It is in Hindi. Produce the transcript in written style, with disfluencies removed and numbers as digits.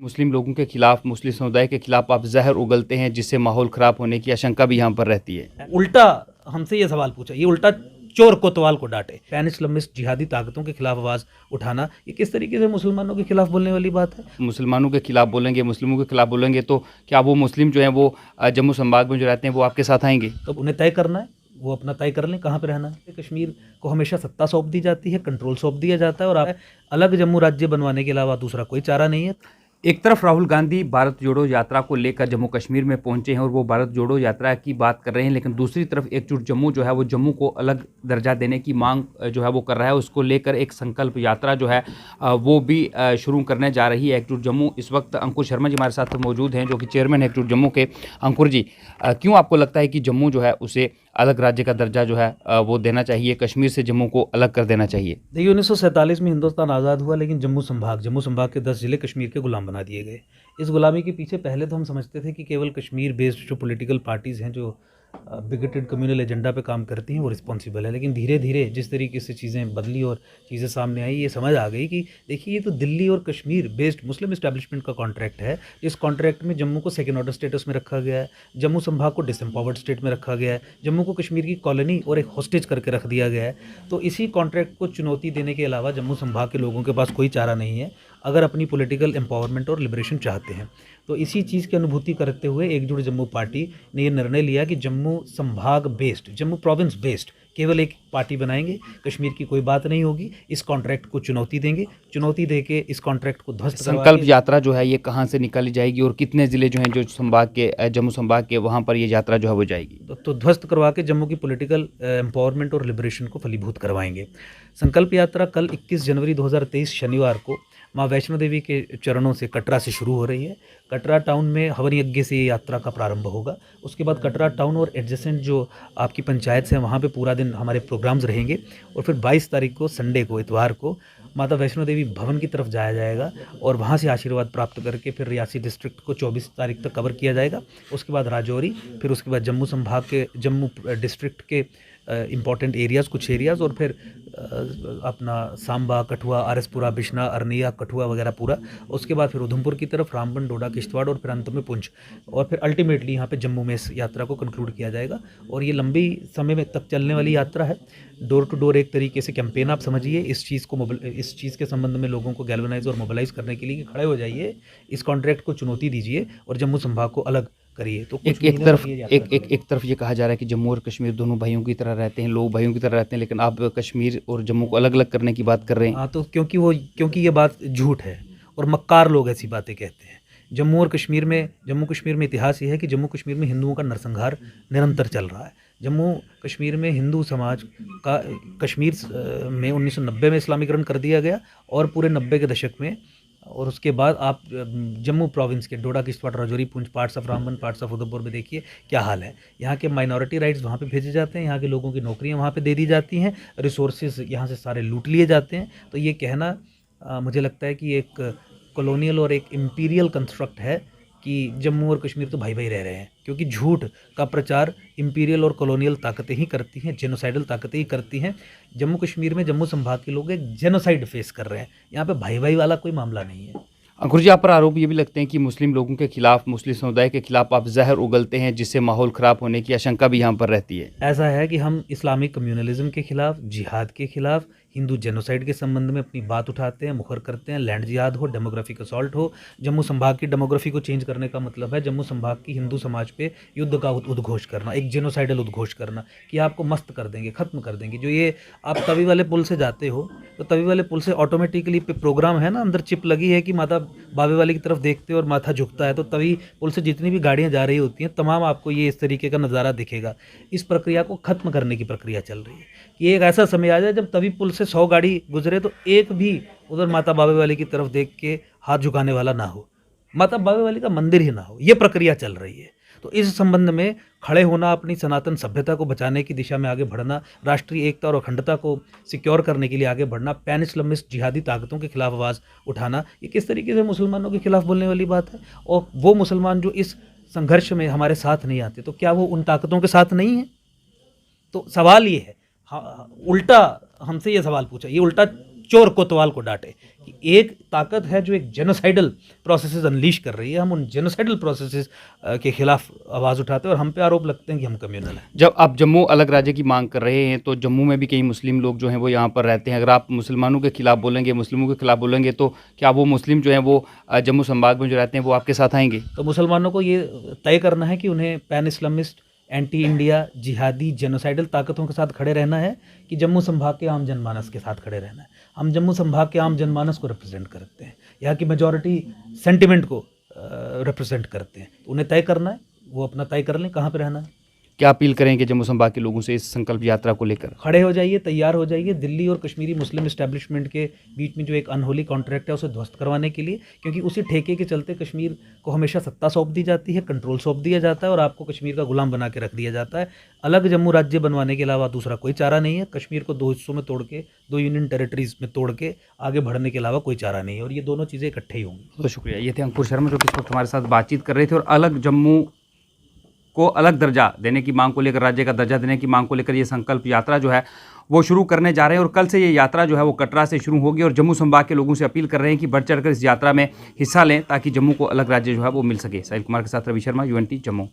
मुस्लिम लोगों के खिलाफ, मुस्लिम समुदाय के खिलाफ आप जहर उगलते हैं, जिससे माहौल ख़राब होने की आशंका भी यहाँ पर रहती है। उल्टा हमसे ये सवाल पूछा, ये उल्टा चोर कोतवाल को डांटे। पैन इस्लामिस्ट जिहादी ताकतों के खिलाफ आवाज़ उठाना, ये किस तरीके से मुसलमानों के खिलाफ बोलने वाली बात है? मुसलमानों के खिलाफ बोलेंगे, मुस्लिमों के खिलाफ बोलेंगे, तो क्या वो मुस्लिम जो हैं वो जम्मू संभाग में जो रहते हैं वो आपके साथ आएंगे? तो उन्हें तय करना है, वो अपना तय कर लें कहाँ पे रहना है। कश्मीर को हमेशा सत्ता सौंप दी जाती है, कंट्रोल सौंप दिया जाता है, और आप अलग जम्मू राज्य बनवाने के अलावा दूसरा कोई चारा नहीं है। एक तरफ राहुल गांधी भारत जोड़ो यात्रा को लेकर जम्मू कश्मीर में पहुंचे हैं और वो भारत जोड़ो यात्रा की बात कर रहे हैं, लेकिन दूसरी तरफ एकजुट जम्मू जो है वो जम्मू को अलग दर्जा देने की मांग जो है वो कर रहा है। उसको लेकर एक संकल्प यात्रा जो है वो भी शुरू करने जा रही है एकजुट जम्मू। इस वक्त अंकुर शर्मा जी हमारे साथ मौजूद हैं, जो कि चेयरमैन है एकजुट जम्मू के। अंकुर जी, क्यों आपको लगता है कि जम्मू जो है उसे अलग राज्य का दर्जा जो है वो देना चाहिए, कश्मीर से जम्मू को अलग कर देना चाहिए? देखिए, 1947 में हिंदुस्तान आज़ाद हुआ, लेकिन जम्मू संभाग के 10 ज़िले कश्मीर के गुलाम बना दिए गए। इस गुलामी के पीछे पहले तो हम समझते थे कि केवल कश्मीर बेस्ड जो पॉलिटिकल पार्टीज़ हैं, जो बिगेटेड कम्युनल एजेंडा पे काम करती हैं, वो रिस्पॉन्सिबल है। लेकिन धीरे धीरे जिस तरीके से चीज़ें बदली और चीज़ें सामने आई, ये समझ आ गई कि देखिए, ये तो दिल्ली और कश्मीर बेस्ड मुस्लिम इस्टेब्लिशमेंट का कॉन्ट्रैक्ट है। इस कॉन्ट्रैक्ट में जम्मू को सेकेंड ऑर्डर स्टेटस में रखा गया है, जम्मू संभाग को डिसएम्पावर्ड स्टेट में रखा गया है, जम्मू को कश्मीर की कॉलोनी और एक हॉस्टेज करके रख दिया गया है। तो इसी कॉन्ट्रैक्ट को चुनौती देने के अलावा जम्मू संभाग के लोगों के पास कोई चारा नहीं है, अगर अपनी पॉलिटिकल एम्पावरमेंट और लिबरेशन चाहते हैं। तो इसी चीज़ की अनुभूति करते हुए एकजुट जम्मू पार्टी ने ये निर्णय लिया कि जम्मू संभाग बेस्ड, जम्मू प्रोविंस बेस्ड केवल एक पार्टी बनाएंगे, कश्मीर की कोई बात नहीं होगी। इस कॉन्ट्रैक्ट को चुनौती देंगे, चुनौती देके इस कॉन्ट्रैक्ट को ध्वस्त संकल्प यात्रा जो है ये कहाँ से निकाली जाएगी और कितने ज़िले जो हैं जो संभाग के जम्मू संभाग के वहाँ पर ये यात्रा जो है वो जाएगी? तो ध्वस्त करवा के जम्मू की पॉलिटिकल एम्पावरमेंट और लिबरेशन को फलीभूत करवाएंगे। संकल्प यात्रा कल 21 जनवरी 2023 शनिवार को माँ वैष्णो देवी के चरणों से कटरा से शुरू हो रही है। कटरा टाउन में हवन यज्ञ से ये यात्रा का प्रारंभ होगा। उसके बाद कटरा टाउन और एडजेसेंट जो आपकी पंचायत से वहाँ पे पूरा दिन हमारे प्रोग्राम्स रहेंगे, और फिर 22 तारीख को संडे को, इतवार को माता वैष्णो देवी भवन की तरफ जाया जाएगा और वहाँ से आशीर्वाद प्राप्त करके फिर रियासी डिस्ट्रिक्ट को 24 तारीख तक कवर किया जाएगा। उसके बाद राजौरी, फिर उसके बाद जम्मू संभाग के जम्मू डिस्ट्रिक्ट के इम्पॉर्टेंट एरियाज़, कुछ एरियाज़, और फिर अपना सांबा, कठुआ, आरएसपुरा, बिश्ना, अरनिया, कठुआ वगैरह पूरा। उसके बाद फिर उधमपुर की तरफ रामबन, डोडा, किश्तवाड़, और फिर अंत में पुंछ, और फिर अल्टीमेटली यहाँ पे जम्मू में इस यात्रा को कंक्लूड किया जाएगा। और ये लंबी समय में तक चलने वाली यात्रा है। डोर टू डोर एक तरीके से कैंपेन आप समझिए। इस चीज़ के संबंध में लोगों को गैल्वनाइज और मोबिलाइज करने के लिए कि खड़े हो जाइए, इस कॉन्ट्रैक्ट को चुनौती दीजिए और जम्मू संभाग को अलग करिए। तो एक तरफ ये कहा जा रहा है कि जम्मू और कश्मीर दोनों भाइयों की तरह रहते हैं, लोग भाइयों की तरह रहते हैं, लेकिन आप कश्मीर और जम्मू को अलग अलग करने की बात कर रहे हैं। हाँ, तो क्योंकि ये बात झूठ है और मक्कार लोग ऐसी बातें कहते हैं। जम्मू कश्मीर में इतिहास ये है कि जम्मू कश्मीर में हिंदुओं का नरसंहार निरंतर चल रहा है। जम्मू कश्मीर में हिंदू समाज का कश्मीर में 1990 में इस्लामीकरण कर दिया गया, और पूरे 90 के दशक में, और उसके बाद आप जम्मू प्रोविंस के Doda, Kishtwar, Rajouri, Poonch, parts of Ramban, parts of Udhampur में देखिए क्या हाल है। यहाँ के माइनॉरिटी राइट्स वहाँ पे भेजे जाते हैं, यहाँ के लोगों की नौकरियाँ वहाँ पे दे दी जाती हैं, रिसोर्सेज यहाँ से सारे लूट लिए जाते हैं। तो ये कहना मुझे लगता है कि एक कॉलोनियल और एक इम्पीरियल कंस्ट्रक्ट है कि जम्मू और कश्मीर तो भाई भाई रह रहे हैं, क्योंकि झूठ का प्रचार इम्पीरियल और कॉलोनियल ताकतें ही करती हैं, जेनोसाइडल ताकतें ही करती हैं। जम्मू कश्मीर में जम्मू संभाग के लोग एक जेनोसाइड फेस कर रहे हैं। यहाँ पे भाई भाई वाला कोई मामला नहीं है। अंकुर जी, आप पर आरोप ये भी लगते हैं कि मुस्लिम लोगों के खिलाफ, मुस्लिम समुदाय के खिलाफ आप जहर उगलते हैं, जिससे माहौल ख़राब होने की आशंका भी यहाँ पर रहती है। ऐसा है कि हम इस्लामिक कम्युनलिज्म के खिलाफ, जिहाद के खिलाफ, हिंदू जेनोसाइड के संबंध में अपनी बात उठाते हैं, मुखर करते हैं। लैंड जिहाद हो, डेमोग्राफिक असॉल्ट हो, जम्मू संभाग की डेमोग्राफी को चेंज करने का मतलब है जम्मू संभाग की हिंदू समाज पे युद्ध का उद्घोष करना, एक जेनोसाइडल उद्घोष करना कि आपको मस्त कर देंगे, ख़त्म कर देंगे। जो ये आप तवी वाले पुल से जाते हो, तो तवी वाले पुल से ऑटोमेटिकली पे प्रोग्राम है ना, अंदर चिप लगी है कि माता बावे वाले की तरफ देखते हो और माथा झुकता है, तो तवी पुल से जितनी भी गाड़ियाँ जा रही होती हैं, तमाम आपको ये इस तरीके का नज़ारा दिखेगा। इस प्रक्रिया को ख़त्म करने की प्रक्रिया चल रही है कि एक ऐसा समय आ जाए जब तवी पुल से 100 गाड़ी गुजरे तो एक भी उधर माता बावे वाली की तरफ देख के हाथ झुकाने वाला ना हो, माता बावे वाली का मंदिर ही ना हो। ये प्रक्रिया चल रही है। तो इस संबंध में खड़े होना, अपनी सनातन सभ्यता को बचाने की दिशा में आगे बढ़ना, राष्ट्रीय एकता और अखंडता को सिक्योर करने के लिए आगे बढ़ना, पैन इस्लामिस्ट जिहादी ताकतों के खिलाफ आवाज़ उठाना, ये किस तरीके से मुसलमानों के खिलाफ बोलने वाली बात है। और वो मुसलमान जो इस संघर्ष में हमारे साथ नहीं आते, तो क्या वो उन ताकतों के साथ नहीं है? तो सवाल ये है, हाँ, उल्टा हमसे ये सवाल पूछा, ये उल्टा चोर कोतवाल को डांटे कि एक ताकत है जो एक जेनोसाइडल प्रोसेसेस अनलीश कर रही है, हम उन जेनोसाइडल प्रोसेसेस के खिलाफ आवाज़ उठाते हैं और हम पे आरोप लगते हैं कि हम कम्युनल हैं। जब आप जम्मू अलग राज्य की मांग कर रहे हैं तो जम्मू में भी कई मुस्लिम लोग जो हैं वो यहाँ पर रहते हैं। अगर आप मुसलमानों के खिलाफ बोलेंगे, मुस्लिमों के खिलाफ बोलेंगे तो क्या वो मुस्लिम जो हैं वो जम्मू संभाग में जो रहते हैं वो आपके साथ आएंगे? तो मुसलमानों को ये तय करना है कि उन्हें पैन इस्लामिस्ट, एंटी इंडिया, जिहादी, जेनोसाइडल ताकतों के साथ खड़े रहना है कि जम्मू संभाग के आम जनमानस के साथ खड़े रहना है। हम जम्मू संभाग के आम जनमानस को रिप्रेजेंट करते हैं, यहाँ की मेजॉरिटी सेंटिमेंट को रिप्रेजेंट करते हैं। तो उन्हें तय करना है, वो अपना तय कर लें कहाँ पे रहना है। क्या अपील करेंगे जम्मू संभाग के लोगों से इस संकल्प यात्रा को लेकर? खड़े हो जाइए, तैयार हो जाइए, दिल्ली और कश्मीरी मुस्लिम इस्टेब्लिशमेंट के बीच में जो एक अनहोली कॉन्ट्रैक्ट है उसे ध्वस्त करवाने के लिए, क्योंकि उसी ठेके के चलते कश्मीर को हमेशा सत्ता सौंप दी जाती है, कंट्रोल सौंप दिया जाता है और आपको कश्मीर का गुलाम बना के रख दिया जाता है। अलग जम्मू राज्य बनवाने के अलावा दूसरा कोई चारा नहीं है। कश्मीर को 2 हिस्सों में तोड़ के, 2 यूनियन टेरिटरीज में तोड़ के आगे बढ़ने के अलावा कोई चारा नहीं है और ये दोनों चीज़ें इकट्ठे ही होंगी। बहुत शुक्रिया। ये थे अंकुर शर्मा जो कि इस वक्त हमारे साथ बातचीत कर रहे थे और अलग जम्मू को अलग दर्जा देने की मांग को लेकर, राज्य का दर्जा देने की मांग को लेकर ये संकल्प यात्रा जो है वो शुरू करने जा रहे हैं और कल से ये यात्रा जो है वो कटरा से शुरू होगी और जम्मू संभाग के लोगों से अपील कर रहे हैं कि बढ़ चढ़कर इस यात्रा में हिस्सा लें ताकि जम्मू को अलग राज्य जो है वो मिल सके। साहिल कुमार के साथ रवि शर्मा, UNT जम्मू।